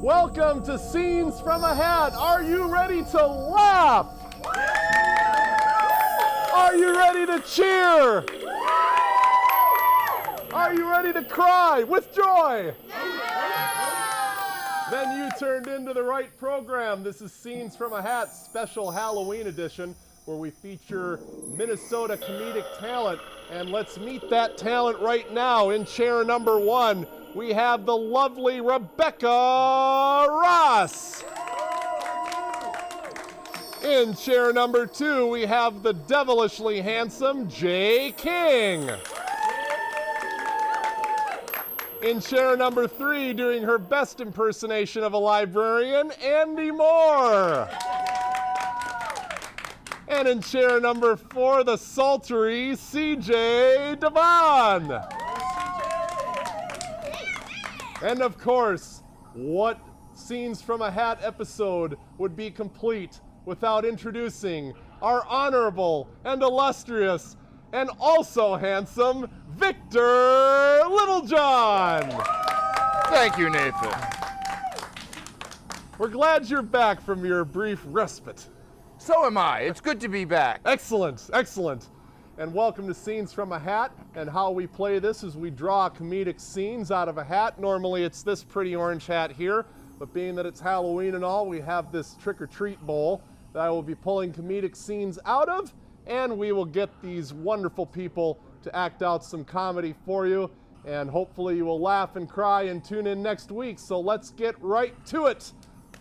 Welcome to Scenes from a Hat. Are you ready to laugh? Are you ready to cheer? Are you ready to cry with joy? Then you turned into the right program. This is Scenes from a Hat special Halloween edition where we feature Minnesota comedic talent. And let's meet that talent right now. In chair number 1, we have the lovely Rebecca Ross. In chair number 2, we have the devilishly handsome Jay King. In chair number 3, doing her best impersonation of a librarian, Andy Moore. And in chair number 4, the sultry CJ Devon. And of course, what Scenes from a Hat episode would be complete without introducing our honorable and illustrious and also handsome Victor Littlejohn. Thank you, Nathan. We're glad you're back from your brief respite. So am I. It's good to be back. Excellent, excellent. And welcome to Scenes from a Hat. And how we play this is we draw comedic scenes out of a hat. Normally it's this pretty orange hat here, but being that it's Halloween and all, we have this trick-or-treat bowl that I will be pulling comedic scenes out of, and we will get these wonderful people to act out some comedy for you, and hopefully you will laugh and cry and tune in next week. So let's get right to it.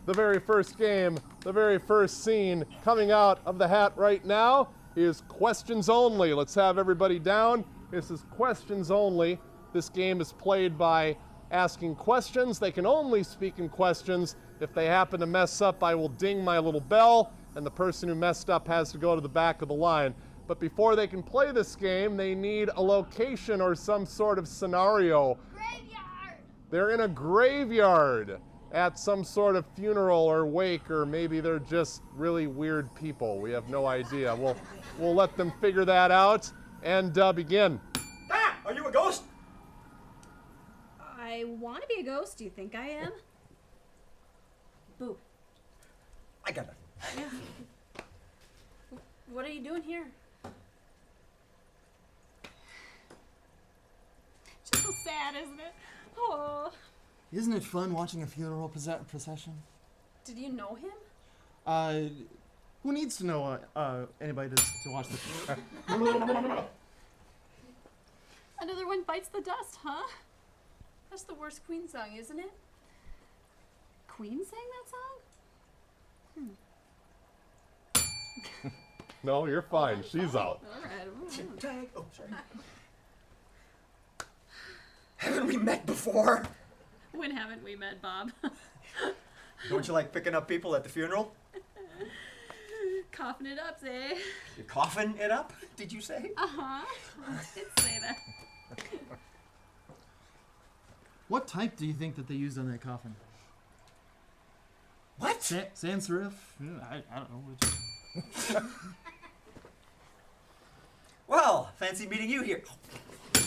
The very first game, the very first scene coming out of the hat right now is questions only. Let's have everybody down. This is questions only. This game is played by asking questions. They can only speak in questions. If they happen to mess up, I will ding my little bell, and the person who messed up has to go to the back of the line. But before they can play this game, they need a location or some sort of scenario. Graveyard! They're in a graveyard at some sort of funeral or wake, or maybe they're just really weird people. We have no idea. We'll let them figure that out and begin. Ah! Are you a ghost? I want to be a ghost. Do you think I am? Boo. I got it. Yeah. What are you doing here? Just so sad, isn't it? Oh. Isn't it fun watching a funeral procession? Did you know him? Who needs to know anybody to watch the Another one bites the dust, huh? That's the worst Queen song, isn't it? Queen sang that song? No, you're fine. She's out. All right. Tag. Oh, sorry. Haven't we met before? When haven't we met, Bob? Don't you like picking up people at the funeral? Coughing it up, say. You're coughing it up, did you say? Uh-huh. I did say that. What type do you think that they used on that coffin? What? Sans serif? I don't know. Well, fancy meeting you here.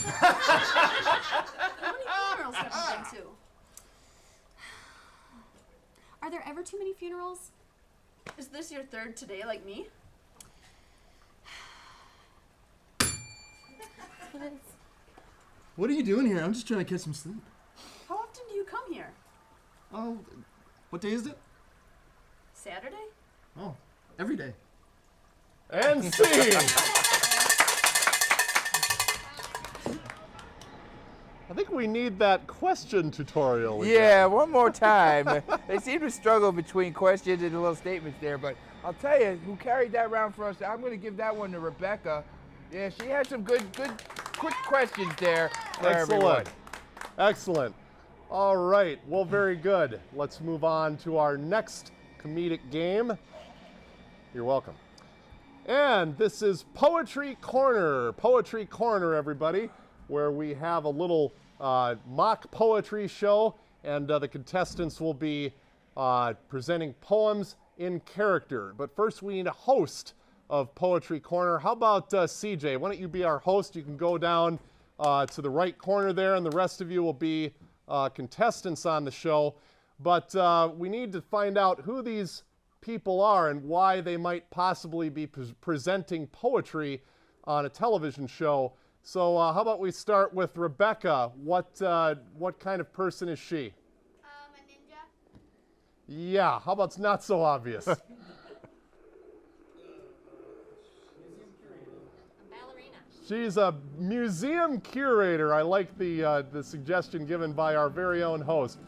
How many funerals have you been to? Are there ever too many funerals? Is this your third today, like me? It is. What are you doing here? I'm just trying to catch some sleep. How often do you come here? Oh, what day is it? Saturday? Oh, every day. And scene. I think we need that question tutorial again. Yeah, one more time. They seem to struggle between questions and little statements there, but I'll tell you who carried that round for us. I'm going to give that one to Rebecca. Yeah, she had some good, quick questions there for everyone. Excellent. Excellent. All right. Well, very good. Let's move on to our next comedic game. You're welcome. And this is Poetry Corner. Poetry Corner, everybody, where we have a little mock poetry show, and the contestants will be presenting poems in character. But first, we need a host of Poetry Corner. How about CJ? Why don't you be our host? You can go down to the right corner there, and the rest of you will be contestants on the show. but we need to find out who these people are and why they might possibly be presenting poetry on a television show. So how about we start with Rebecca? What kind of person is she? A ninja. Yeah, how about it's not so obvious? A ballerina. She's a museum curator. I like the suggestion given by our very own host.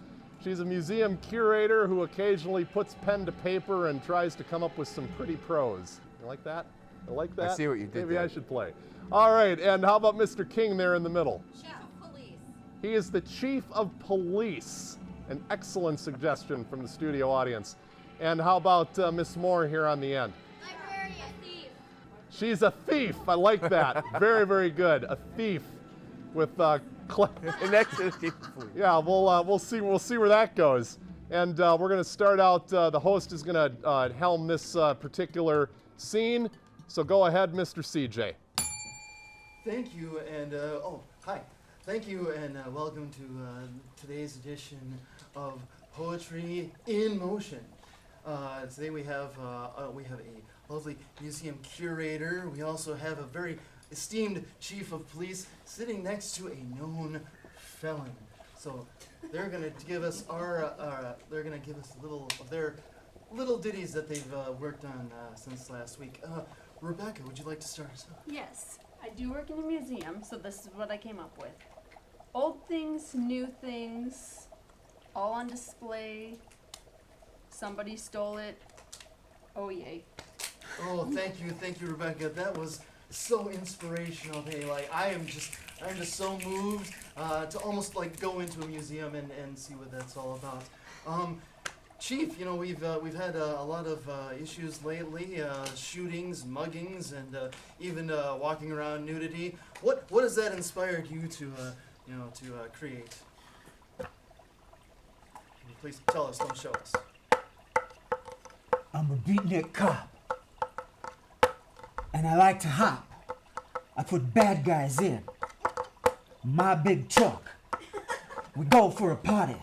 She's a museum curator who occasionally puts pen to paper and tries to come up with some pretty prose. You like that? I like that. I see what you did Maybe there. I should play. All right, and how about Mr. King there in the middle? Chief of police. He is the chief of police. An excellent suggestion from the studio audience. And how about Miss Moore here on the end? Librarian. Thief. She's a thief. I like that. Very, very good. A thief with Next to the chief of police. yeah. We'll see where that goes. And we're going to start out. The host is going to helm this particular scene. So go ahead, Mr. CJ. Thank you, and hi. Thank you, and welcome to today's edition of Poetry in Motion. Today we have a lovely museum curator. We also have a very esteemed chief of police sitting next to a known felon. So they're gonna give us they're gonna give us a little of their little ditties that they've worked on since last week. Rebecca, would you like to start us off? Yes, I do work in a museum, so this is what I came up with. Old things, new things, all on display. Somebody stole it. Oh yay. Oh, thank you, Rebecca. That was so inspirational. Hey, like I'm just so moved to almost like go into a museum and see what that's all about. Chief, you know we've had a lot of issues lately, shootings, muggings, and even walking around nudity. What has that inspired you to create? Can you please tell us, don't show us. I'm a beatnik cop. And I like to hop. I put bad guys in. My big truck. We go for a party.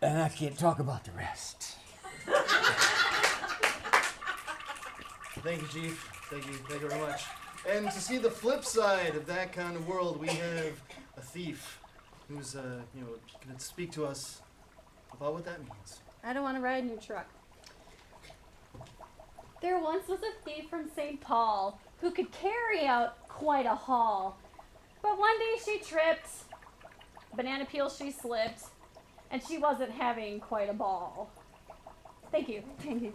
And I can't talk about the rest. Thank you, Chief. Thank you very much. And to see the flip side of that kind of world, we have a thief who's going to speak to us about what that means. I don't want to ride in your truck. There once was a thief from St. Paul who could carry out quite a haul. But one day she tripped, banana peel she slipped, and she wasn't having quite a ball. Thank you. Thank you.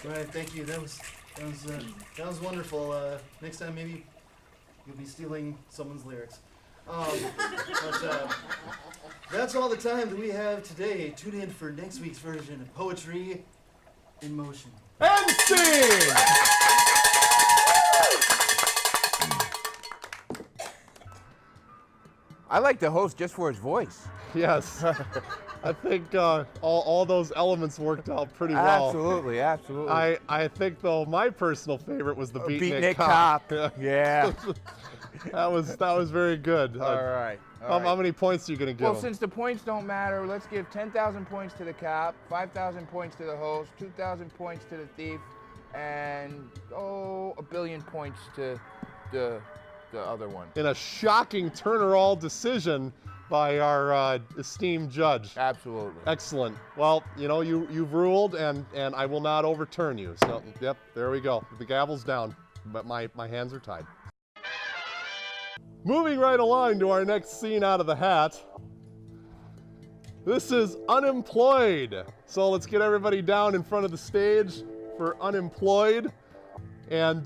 Right, thank you. That was wonderful. Next time maybe you'll be stealing someone's lyrics. But that's all the time that we have today. Tune in for next week's version of Poetry in Motion. And scene! I like the host just for his voice. Yes. I think all those elements worked out pretty well. Absolutely, absolutely. I think though my personal favorite was the Beatnik cop. cop. Yeah. that was very good. All right. How many points are you gonna give Well, him? since the points don't matter, let's give 10,000 points to the cop, 5,000 points to the host, 2,000 points to the thief, and a billion points to the other one. In a shocking turn-all decision by our esteemed judge. Absolutely. Excellent. Well, you've ruled, and I will not overturn you. So, yep, there we go. The gavel's down, but my hands are tied. Moving right along to our next scene out of the hat. This is Unemployed. So let's get everybody down in front of the stage for Unemployed. And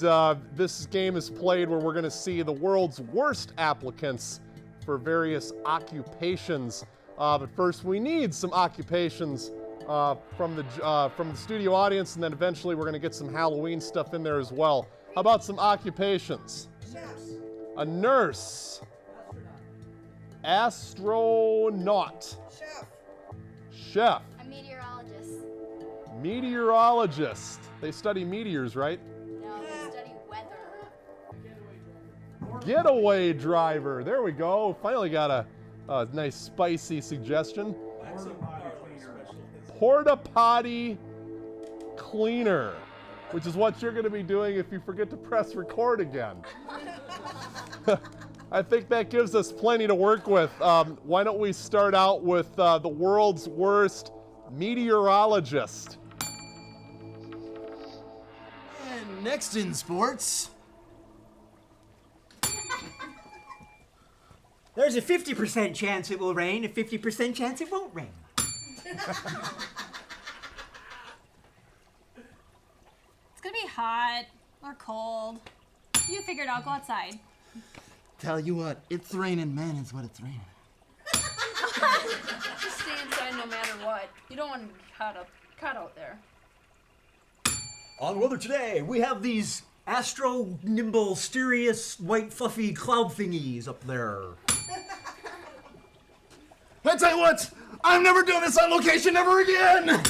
this game is played where we're going to see the world's worst applicants for various occupations. But first, we need some occupations from the studio audience, and then eventually we're going to get some Halloween stuff in there as well. How about some occupations? A nurse. Astronaut. Chef. A meteorologist. Meteorologist. They study meteors, right? No, they study weather. Getaway driver. There we go. Finally got Nice spicy suggestion. Porta potty cleaner, which is what you're going to be doing if you forget to press record again. I think that gives us plenty to work with. Why don't we start out with the world's worst meteorologist? And next in sports, There's a 50% chance it will rain, a 50% chance it won't rain. It's gonna be hot or cold. You figure it out, go outside. tell you what, it's raining men is what it's raining. Just stay inside no matter what. You don't want to be caught out there. On weather today, we have these astro-nimble, mysterious, white, fluffy cloud thingies up there. I tell you what, I'm never doing this on location ever again!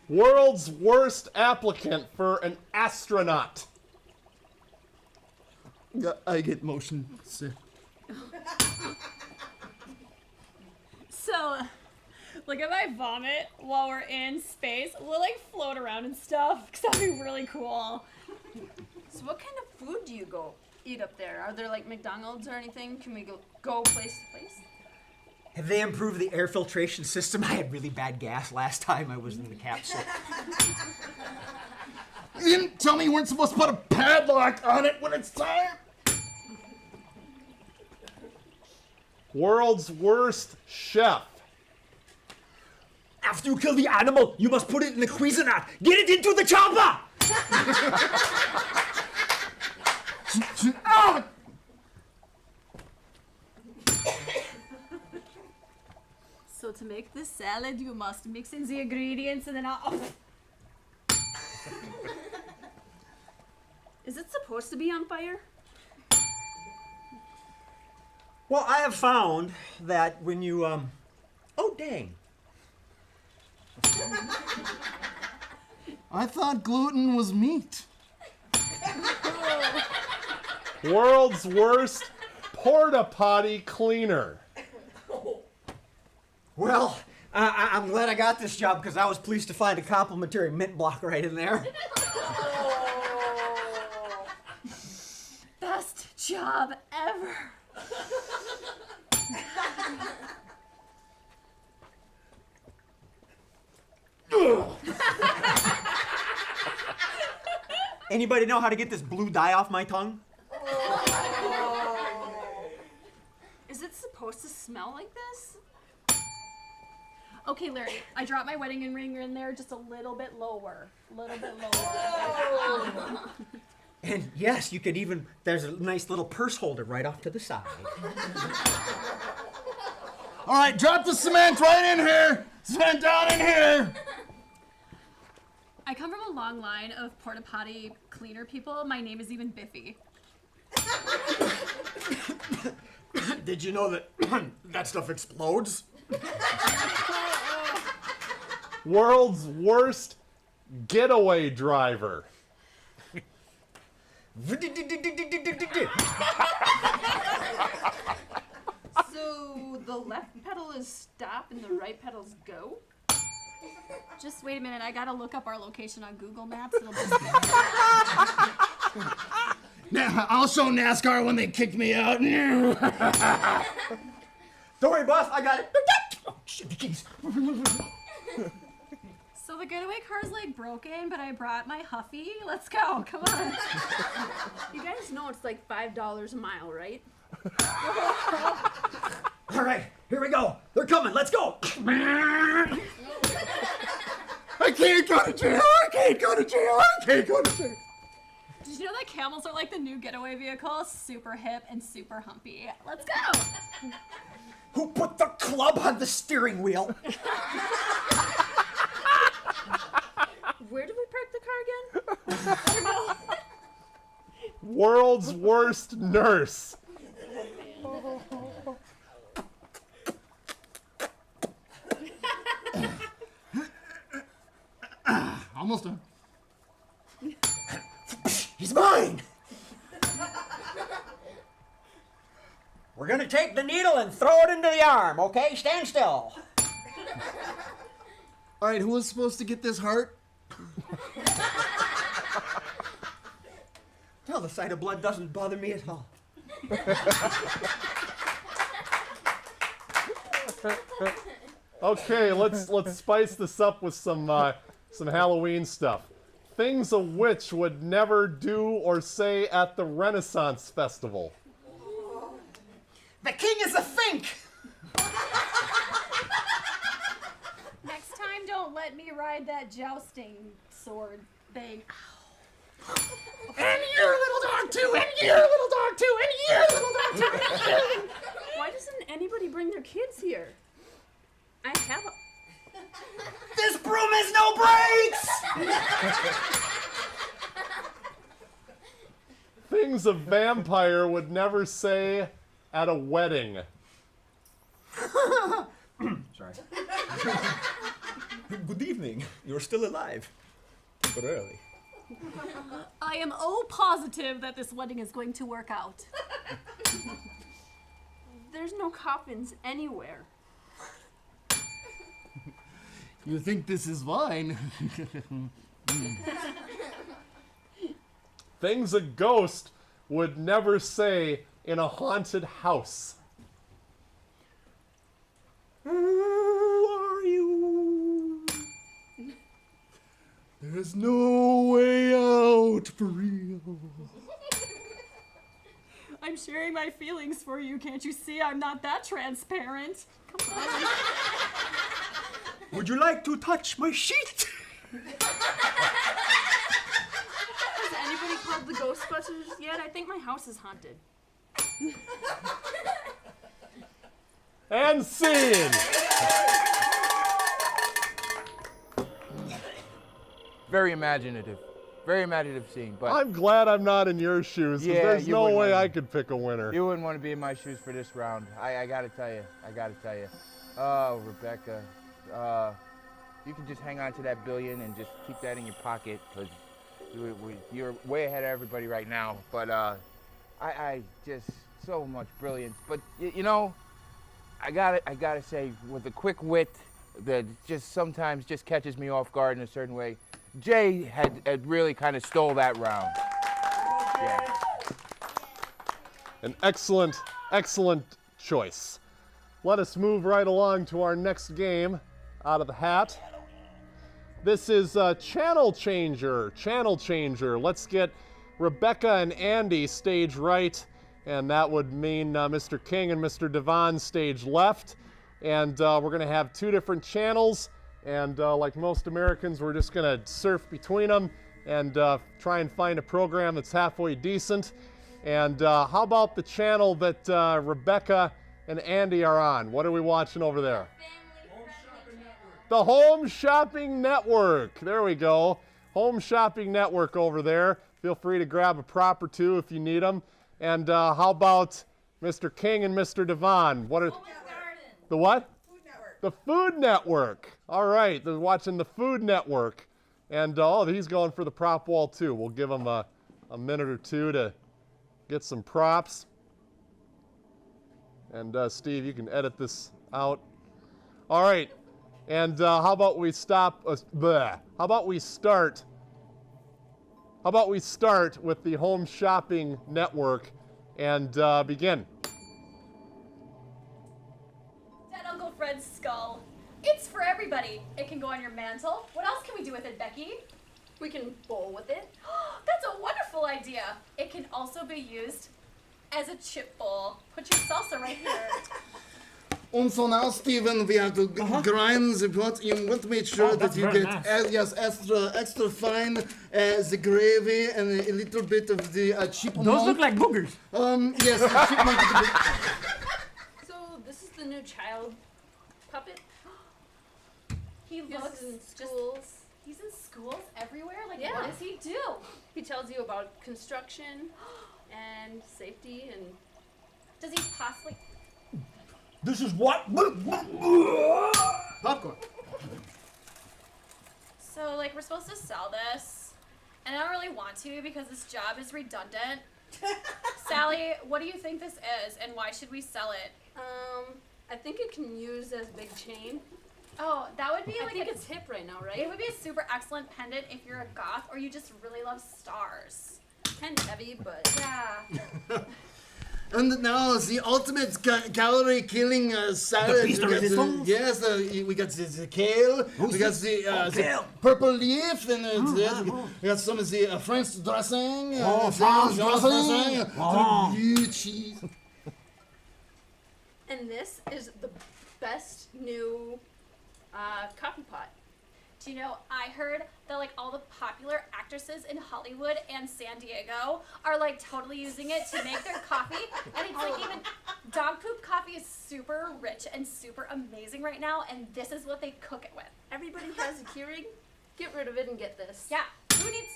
World's worst applicant for an astronaut. I get motion sick. So, like if I vomit while we're in space, we'll like float around and stuff, because that'd be really cool. So what kind of food do you go eat up there? Are there like McDonald's or anything? Can we go place to place? Have they improved the air filtration system? I had really bad gas last time I was in the capsule. You didn't tell me you weren't supposed to put a padlock on it when it's time? World's worst chef. After you kill the animal, you must put it in the Cuisinart. Get it into the choppa! Ah! So to make this salad, you must mix in the ingredients and then Is it supposed to be on fire? Well, I have found that when you, oh dang. I thought gluten was meat. World's worst porta potty cleaner. Well, I'm glad I got this job because I was pleased to find a complimentary mint block right in there. best job ever. Anybody know how to get this blue dye off my tongue? Is it supposed to smell like this? Okay, Larry, I dropped my wedding ring in there just a little bit lower. And yes, you could even, there's a nice little purse holder right off to the side. All right, drop the cement right in here. Cement down in here. I come from a long line of porta potty cleaner people. My name is even Biffy. Did you know that that stuff explodes? World's worst getaway driver. So the left pedal is stop and the right pedal's go? Just wait a minute, I gotta look up our location on Google Maps. It'll just Nah, I'll show NASCAR when they kick me out. Don't worry, boss, I got it. Oh, shit, the keys. So the getaway car's like broken, but I brought my Huffy. Let's go, come on. You guys know it's like $5 a mile, right? All right, here we go. They're coming, let's go. I can't go to jail. I can't go to jail. I can't go to jail. Did you know that camels are like the new getaway vehicle? Super hip and super humpy. Let's go. Who put the club on the steering wheel? Where did we park the car again? World's worst nurse. Almost done. He's mine. We're gonna take the needle and throw it into the arm, okay? Stand still. All right, who was supposed to get this heart? Well, the sight of blood doesn't bother me at all. Okay, let's spice this up with some Halloween stuff. Things a witch would never do or say at the Renaissance Festival. The king is a fink! Next time, don't let me ride that jousting sword thing. And your little dog too, and your little dog too, and your little dog too, and your... Why doesn't anybody bring their kids here? I have a... This broom has no brakes! Things a vampire would never say at a wedding. Sorry. Good evening. You're still alive. But early. I am positive that this wedding is going to work out. There's no coffins anywhere. You think this is wine? Things a ghost would never say in a haunted house. Who are you? There's no way out for real. I'm sharing my feelings for you. Can't you see I'm not that transparent? Come on. Would you like to touch my sheet? Has anybody called the Ghostbusters yet? I think my house is haunted. And scene! Very imaginative scene, but I'm glad I'm not in your shoes, 'cause Yeah, there's you no wouldn't way want I could pick a winner. you wouldn't want to be in my shoes for this round. I gotta tell you. Oh, Rebecca, you can just hang on to that billion and just keep that in your pocket, because you're way ahead of everybody right now. But I just so much brilliance. But you know, I gotta say, with the quick wit that just sometimes just catches me off guard in a certain way, Jay had really kind of stole that round. Yeah. An excellent choice. Let us move right along to our next game out of the hat. This is Channel Changer. Let's get Rebecca and Andy stage right, and that would mean Mr. King and Mr. Devon stage left. And we're going to have two different channels, and like most Americans, we're just going to surf between them and try and find a program that's halfway decent. And how about the channel that Rebecca and Andy are on? What are we watching over there? The Home Shopping Network. There we go. Home Shopping Network over there. Feel free to grab a prop or two if you need them. And how about Mr. King and Mr. Devon? What are the what? Food Network. The Food Network. All right, they're watching the Food Network. And he's going for the prop wall too. We'll give him a minute or two to get some props. And Steve, you can edit this out. All right. And how about we start with the Home Shopping Network and begin. Dead Uncle Fred's skull. It's for everybody. It can go on your mantle. What else can we do with it, Becky? We can bowl with it. That's a wonderful idea. It can also be used as a chip bowl. Put your salsa right here. And so now, Steven, we have to grind the pot. You want to make sure that you get extra fine the gravy and a little bit of the chipmunk. Those look like boogers. Yes, the chipmunk. So this is the new child puppet. He looks in just. schools. He's in schools everywhere? Like, Yeah. what does he do? He tells you about construction and safety and... Does he possibly... This is what? Popcorn. So, like, we're supposed to sell this, and I don't really want to because this job is redundant. Sally, what do you think this is, and why should we sell it? I think it can use as big chain. Oh, that would be I like think a, it's hip right now, right? it would be a super excellent pendant if you're a goth or you just really love stars. Kind of heavy, but Yeah. And now it's the ultimate calorie-killing salad. Beast of We got resistance? yes, we got the kale. We got the kale. purple leaf, and we got some of the French dressing. French dressing. Oh. Blue cheese. and this is the best new coffee pot. Do you know, I heard that like all the popular actresses in Hollywood and San Diego are like totally using it to make their coffee. And it's like even dog poop coffee is super rich and super amazing right now. And this is what they cook it with. Everybody has a Keurig. Get rid of it and get this. Yeah. Who needs...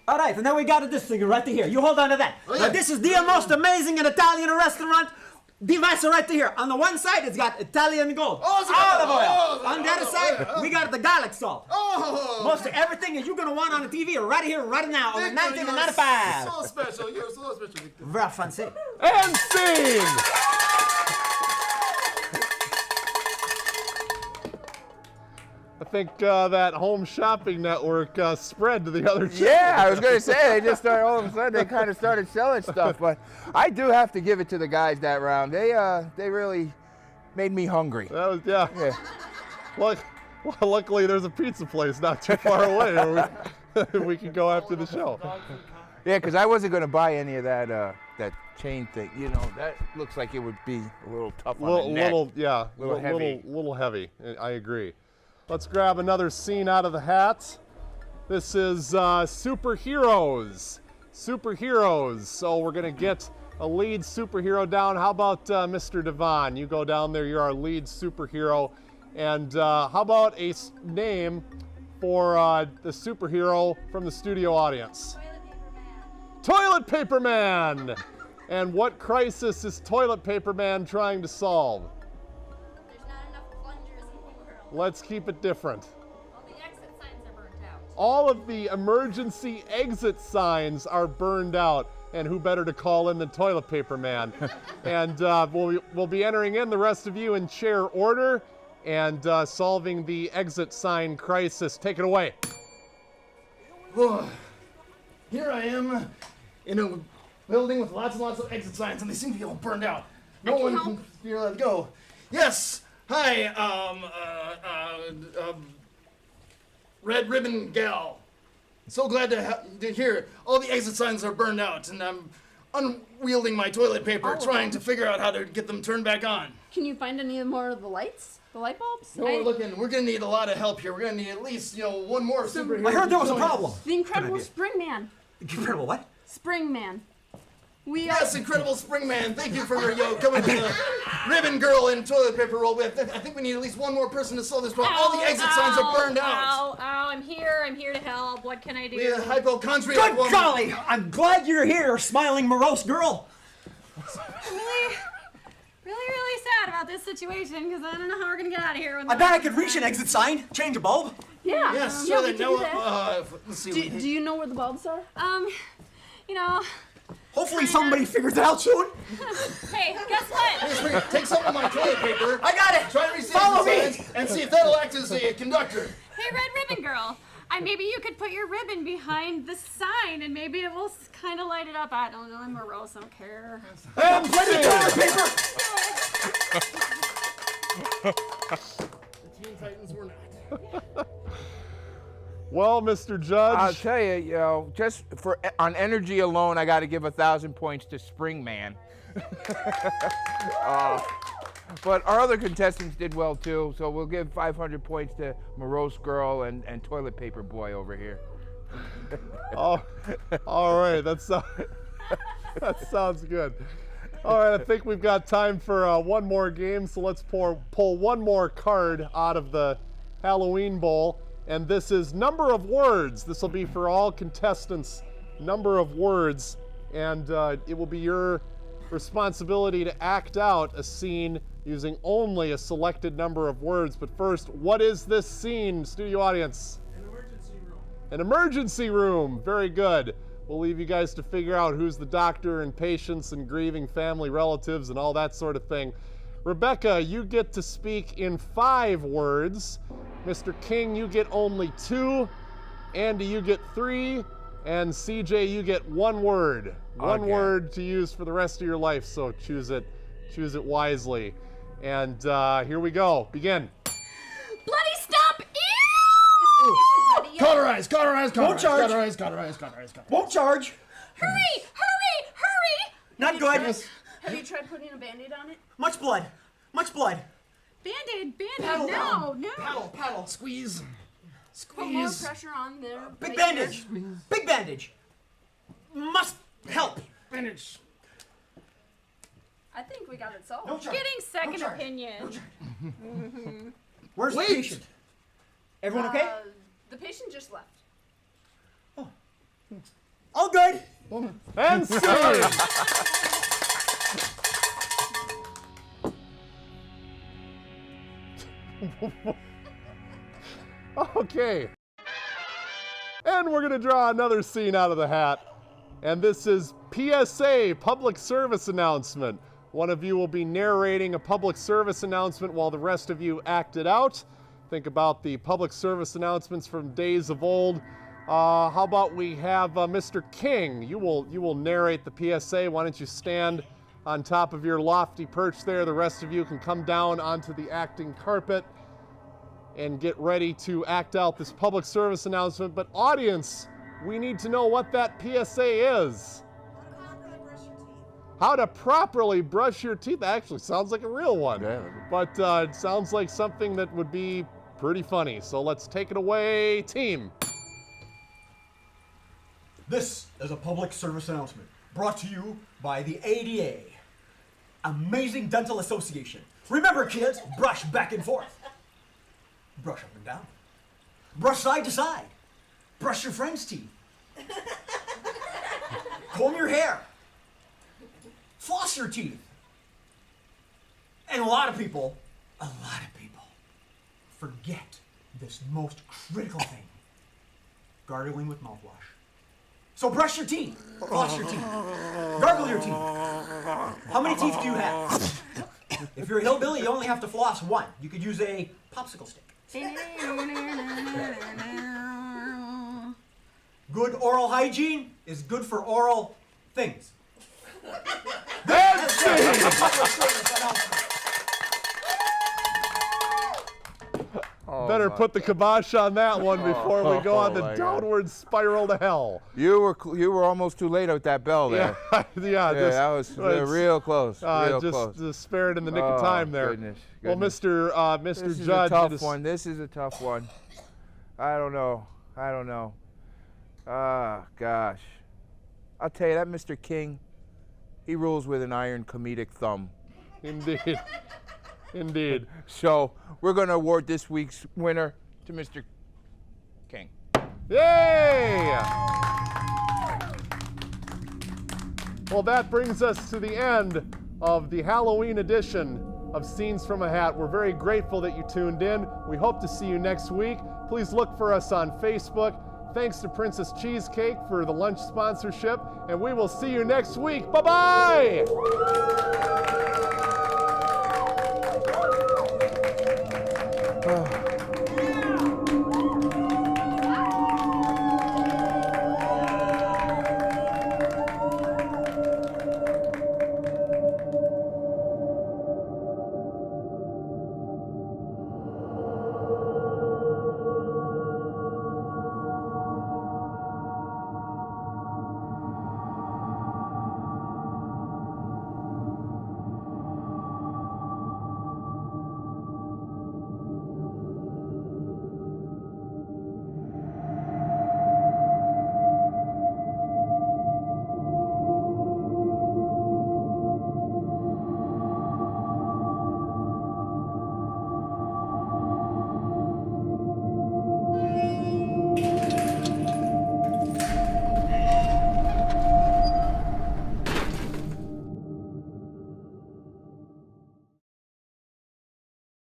All right, and then we got this thing right here. You hold on to that. yeah. Now, this is the most amazing Italian restaurant device right here. On the one side, it's got Italian gold, Oh, it's got olive oil. the- On the other side, we got the garlic salt. Oh, Most of everything that you're gonna want on the TV right here, right now, on the Victor, you're 1995. so special. You're so special, Victor. Very fancy. And scene! I think that Home Shopping Network spread to the other channel. Yeah, I was gonna say they just started all of a sudden they kind of started selling stuff, but I do have to give it to the guys that round. They really made me hungry. That was, yeah. Yeah. Look, well, luckily there's a pizza place not too far away where we can go after the show. Yeah, because I wasn't gonna buy any of that that chain thing. You know, that looks like it would be a little tough on the neck. Little heavy. little heavy. I agree. Let's grab another scene out of the hat. This is superheroes. Superheroes. So we're gonna get a lead superhero down. How about Mr. Devon? You go down there. You're our lead superhero. And how about a name for the superhero from the studio audience? Toilet Paper Man. And what crisis is Toilet Paper Man trying to solve? There's not enough plungers in the world. Let's keep it different. All the exit signs are burnt out. All of the emergency exit signs are burned out, and who better to call in than Toilet Paper Man? And we'll be entering in the rest of you in chair order and solving the exit sign crisis. Take it away. Oh, here I am in a building with lots and lots of exit signs, and they seem to be all burned out. No one can figure out to go. Yes. Hi. Red Ribbon Gal. So glad to hear all the exit signs are burned out, and I'm unwielding my toilet paper, trying to figure out how to get them turned back on. Can you find any more of the lights? The light bulbs? No, we're gonna need a lot of help here. We're gonna need at least, one more superhero. I heard there was a to join us. problem. The Incredible Spring Man. Incredible, what? Spring Man. We Yes, Incredible Spring Man. Thank you for coming to the Ribbon Girl and toilet paper roll. I think we need at least one more person to solve this problem. All the exit signs are burned out. Ow, I'm here to help. What can I do? We have hypochondriac Good woman. golly! I'm glad you're here, smiling morose girl. Really sad about this situation because I don't know how we're gonna get out of here. I bet I could reach an exit sign, change a bulb. Yeah. Yes, Yeah, so we that can do that. let's see. Do you know where the bulbs are? You know, Hopefully somebody figures it out soon. hey, guess what? Take some of my toilet paper. I got it. Try to reach the Follow exit me. signs and see if that'll act as a conductor. Hey, Red Ribbon Girl. Maybe you could put your ribbon behind the sign and maybe it will kind of light it up. I don't know. I'm morose. I don't care. Plenty of toilet paper. The Teen Titans were not. Well, Mr. Judge. I'll tell you, just on energy alone, I got to give 1,000 points to Spring Man. But our other contestants did well too, so we'll give 500 points to Morose Girl and Toilet Paper Boy over here. Oh, all right. That sounds good. All right, I think we've got time for one more game, so let's pull one more card out of the Halloween Bowl, and this is number of words. This will be for all contestants, number of words, and it will be your responsibility to act out a scene using only a selected number of words. But first, what is this scene, studio audience? An emergency room. An emergency room. Very good. We'll leave you guys to figure out who's the doctor and patients and grieving family relatives and all that sort of thing. Rebecca, you get to speak in 5 words. Mr. King, you get only 2. Andy, you get 3. And CJ, you get 1 word. One Okay. word to use for the rest of your life, so choose it wisely. And here we go. Begin. Bloody stop! Ready yet? Cauterize, cauterize, Won't charge. cauterize. Won't charge. Hurry! Not good. Have you tried putting a Band-Aid on it? Much blood. Much blood. Band-Aid, Paddle no. Paddle, squeeze. Put more pressure on there. Big right here. bandage. Big bandage. Must help. Bandage. I think we got it solved. No charge. Getting second No charge. opinion. Where's the patient? Everyone okay? The patient just left. All good. And scene. Okay. And we're going to draw another scene out of the hat. And this is PSA, public service announcement. One of you will be narrating a public service announcement while the rest of you act it out. Think about the public service announcements from days of old. How about we have Mr. King? You will narrate the PSA. Why don't you stand on top of your lofty perch there? The rest of you can come down onto the acting carpet and get ready to act out this public service announcement. But audience, we need to know what that PSA is. How to properly brush your teeth. That actually sounds like a real one. Yeah. But it sounds like something that would be pretty funny. So let's take it away, team. This is a public service announcement brought to you by the ADA, Amazing Dental Association. Remember, kids, brush back and forth. Brush up and down. Brush side to side. Brush your friend's teeth. Comb your hair. Floss your teeth. And a lot of people forget this most critical thing. Gargling with mouthwash. So brush your teeth, floss your teeth, gargle your teeth. How many teeth do you have? If you're a hillbilly, you only have to floss 1. You could use a popsicle stick. Good oral hygiene is good for oral things. That's it. Better put the kibosh on that one before we go on the my God. downward spiral to hell. You were almost too late with that bell there. Yeah, That was real close. Real close. Just spared in the nick of time there. Goodness. Well, Mr. This is Judge, a tough one. This is a tough one. I don't know. Ah, gosh. I'll tell you that Mr. King, he rules with an iron comedic thumb. Indeed. Indeed. So we're going to award this week's winner to Mr. King. Yay! Well, that brings us to the end of the Halloween edition of Scenes from a Hat. We're very grateful that you tuned in. We hope to see you next week. Please look for us on Facebook. Thanks to Princess Cheesecake for the lunch sponsorship, and we will see you next week. Bye-bye!